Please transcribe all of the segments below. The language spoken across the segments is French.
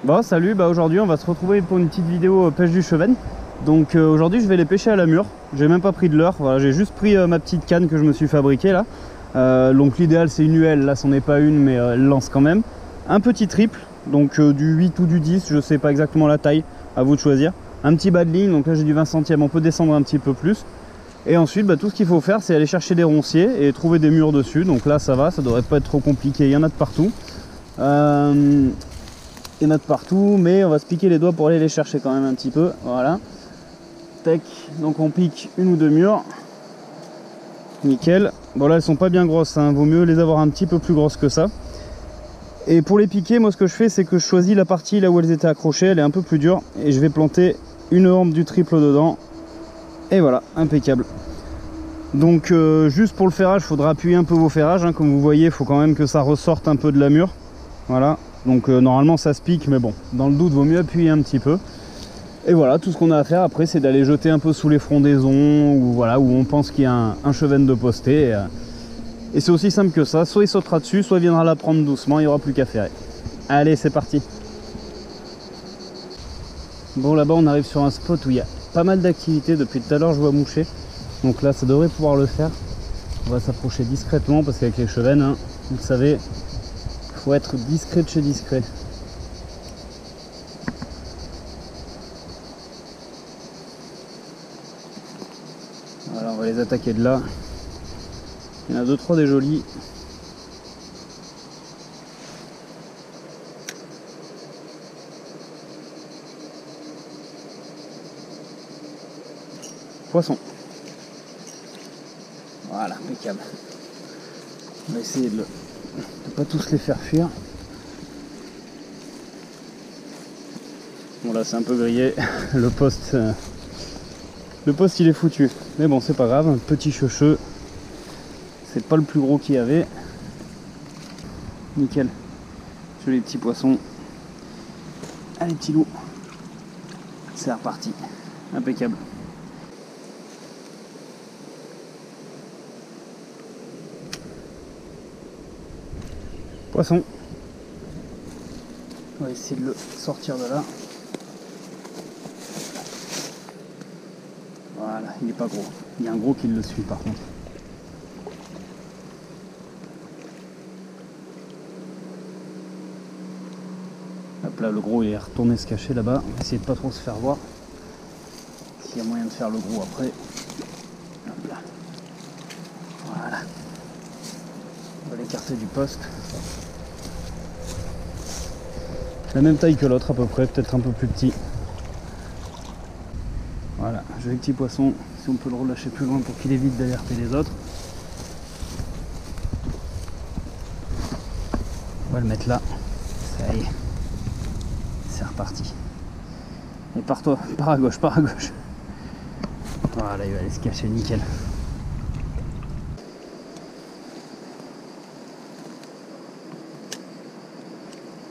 Bon salut, aujourd'hui on va se retrouver pour une petite vidéo pêche du Cheven. Donc aujourd'hui je vais les pêcher à la mure. J'ai même pas pris de leurre, voilà, j'ai juste pris ma petite canne que je me suis fabriquée là. Donc l'idéal c'est une UL, là c'en est pas une mais elle lance quand même. Un petit triple, donc du 8 ou du 10, je sais pas exactement la taille, à vous de choisir. Un petit bas de ligne, donc là j'ai du 20 centièmes, on peut descendre un petit peu plus. Et ensuite tout ce qu'il faut faire c'est aller chercher des ronciers et trouver des murs dessus. Donc là ça va, ça devrait pas être trop compliqué, il y en a de partout. Il y en a de partout, mais on va se piquer les doigts pour aller les chercher quand même un petit peu. Voilà. Tac. Donc on pique une ou deux murs. Nickel. Bon là elles sont pas bien grosses, hein. Vaut mieux les avoir un petit peu plus grosses que ça. Et pour les piquer, moi ce que je fais c'est que je choisis la partie là où elles étaient accrochées, elle est un peu plus dure. Et je vais planter une hampe du triple dedans. Et voilà, impeccable. Donc juste pour le ferrage, il faudra appuyer un peu vos ferrages, hein. Comme vous voyez, il faut quand même que ça ressorte un peu de la mure. Voilà. Donc normalement ça se pique, mais bon, dans le doute vaut mieux appuyer un petit peu. Et voilà, tout ce qu'on a à faire après c'est d'aller jeter un peu sous les frondaisons, ou voilà, où on pense qu'il y a un cheven de posté. Et c'est aussi simple que ça, soit il sautera dessus, soit il viendra la prendre doucement, il n'y aura plus qu'à faire. Allez, c'est parti. Bon, là-bas on arrive sur un spot où il y a pas mal d'activités, depuis tout à l'heure je vois moucher. Donc là ça devrait pouvoir le faire. On va s'approcher discrètement parce qu'avec les chevennes, hein, vous le savez, faut être discret de chez discret. Voilà, on va les attaquer de là. Il y en a deux trois des jolis. Poisson. Voilà, impeccable. On va essayer de pas tous les faire fuir. Bon là c'est un peu grillé, le poste il est foutu, mais bon c'est pas grave, un petit cheveu, c'est pas le plus gros qu'il y avait. Nickel, sur les petits poissons. Allez petit loup, c'est reparti, impeccable. Poisson. On va essayer de le sortir de là. Voilà, il n'est pas gros. Il y a un gros qui le suit par contre. Hop là, le gros il est retourné se cacher là-bas. On va essayer de pas trop se faire voir. S'il y a moyen de faire le gros après. Hop là. Voilà. On va l'écarter du poste. La même taille que l'autre à peu près, peut-être un peu plus petit. Voilà, joli petit poisson, si on peut le relâcher plus loin pour qu'il évite d'alerter les autres. On va le mettre là, ça y est, c'est reparti. Et pars toi, pars à gauche, pars à gauche. Voilà, il va aller se cacher, nickel.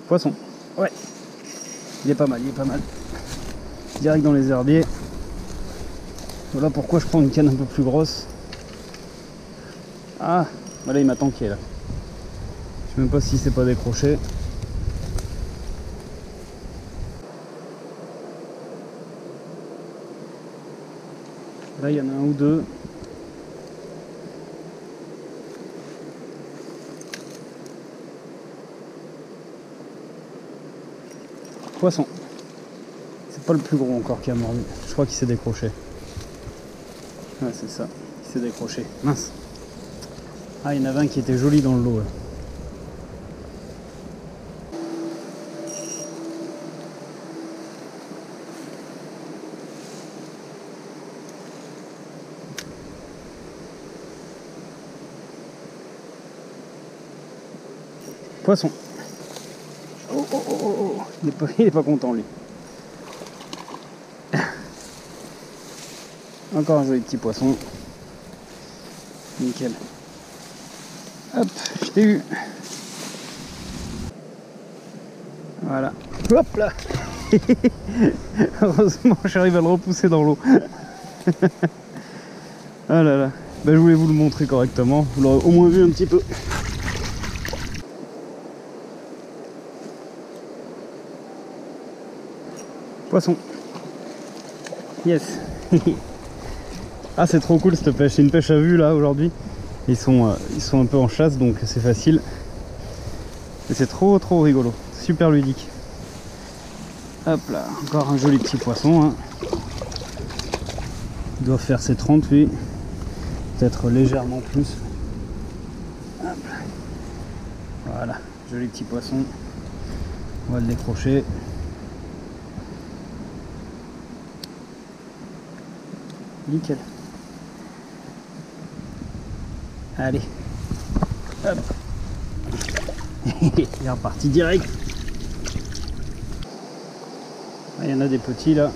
Poisson, ouais, il est pas mal, il est pas mal. Direct dans les herbiers. Voilà pourquoi je prends une canne un peu plus grosse. Ah, voilà il m'a tanké là. Je sais même pas si c'est pas décroché. Là il y en a un ou deux. Poisson. C'est pas le plus gros encore qui a mordu. Je crois qu'il s'est décroché. Ouais, c'est ça, il s'est décroché. Mince. Ah, il y en avait un qui était joli dans le lot. Là. Poisson. Oh, oh, oh, oh, oh. Il est pas content lui. Encore un joli petit poisson. Nickel. Hop, je t'ai eu. Voilà. Hop là. Heureusement, j'arrive à le repousser dans l'eau. Ah là là. Je voulais vous le montrer correctement. Vous l'aurez au moins vu un petit peu. Poisson. Yes. Ah, c'est trop cool cette pêche. C'est une pêche à vue là aujourd'hui. Ils sont un peu en chasse, donc c'est facile. Et c'est trop rigolo. Super ludique. Hop là, encore un joli petit poisson. Hein. Il doit faire ses 30 lui. Peut-être légèrement plus. Hop. Voilà, joli petit poisson. On va le décrocher. Nickel. Allez. Hop. Il est reparti direct. Il y en a des petits là.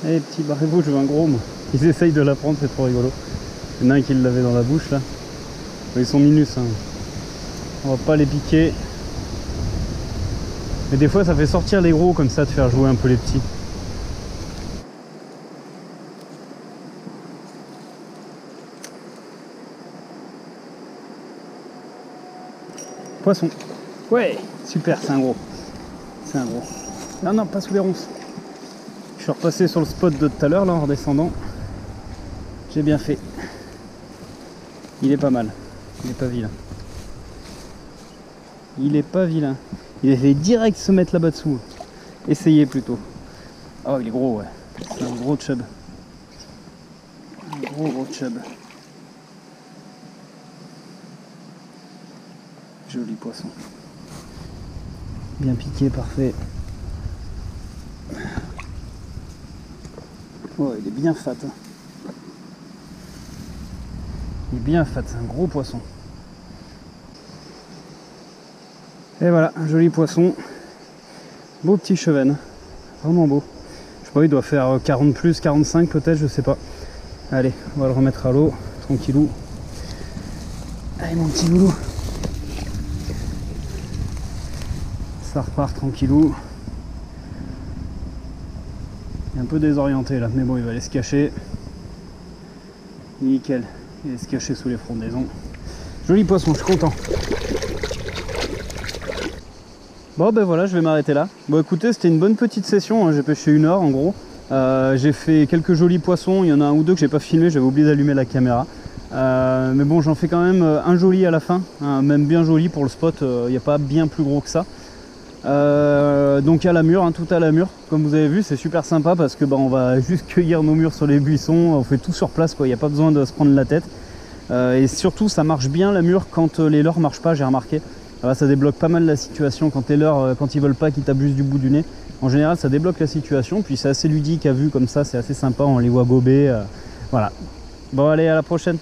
Allez petit, barrez-vous, je veux un gros moi. Ils essayent de la prendre, c'est trop rigolo. Il y en a un qui l'avait dans la bouche là. Ils sont minus, hein. On va pas les piquer. Mais des fois ça fait sortir les gros comme ça, de faire jouer un peu les petits. Poisson. Ouais, super, c'est un gros. C'est un gros. Non, non, pas sous les ronces. Je suis repassé sur le spot de tout à l'heure là en redescendant. J'ai bien fait. Il est pas mal. Il est pas vilain. Il est pas vilain. Il a fait direct se mettre là-bas dessous. Essayez plutôt. Oh, il est gros, ouais. C'est un gros chub. Un gros chub. Joli poisson. Bien piqué, parfait. Oh, il est bien fat. Hein. Il est bien fat, c'est un gros poisson. Et voilà, un joli poisson. Beau petit chevenne. Vraiment beau. Je sais pas, il doit faire 40 plus, 45 peut-être, je sais pas. Allez, on va le remettre à l'eau, tranquillou. Allez mon petit loulou. Ça repart tranquillou. Il est un peu désorienté là, mais bon, il va aller se cacher. Nickel, il va se cacher sous les frondaisons. Joli poisson, je suis content. Bon ben voilà, je vais m'arrêter là. Bon écoutez, c'était une bonne petite session, hein. J'ai pêché 1 heure en gros. J'ai fait quelques jolis poissons, il y en a un ou deux que j'ai pas filmé, j'avais oublié d'allumer la caméra. Mais bon, j'en fais quand même un joli à la fin, hein, même bien joli pour le spot, il n'y a pas bien plus gros que ça. Donc à la mûre, hein, tout à la mûre, comme vous avez vu, c'est super sympa parce que on va juste cueillir nos mûres sur les buissons, on fait tout sur place, quoi. Il n'y a pas besoin de se prendre la tête. Et surtout ça marche bien la mûre quand les leurres marchent pas, j'ai remarqué. Ça débloque pas mal la situation quand les leurres, quand ils veulent pas, qu'ils t'abusent du bout du nez. En général ça débloque la situation, puis c'est assez ludique à vue comme ça, c'est assez sympa, on les voit gober. Voilà. Bon allez, à la prochaine.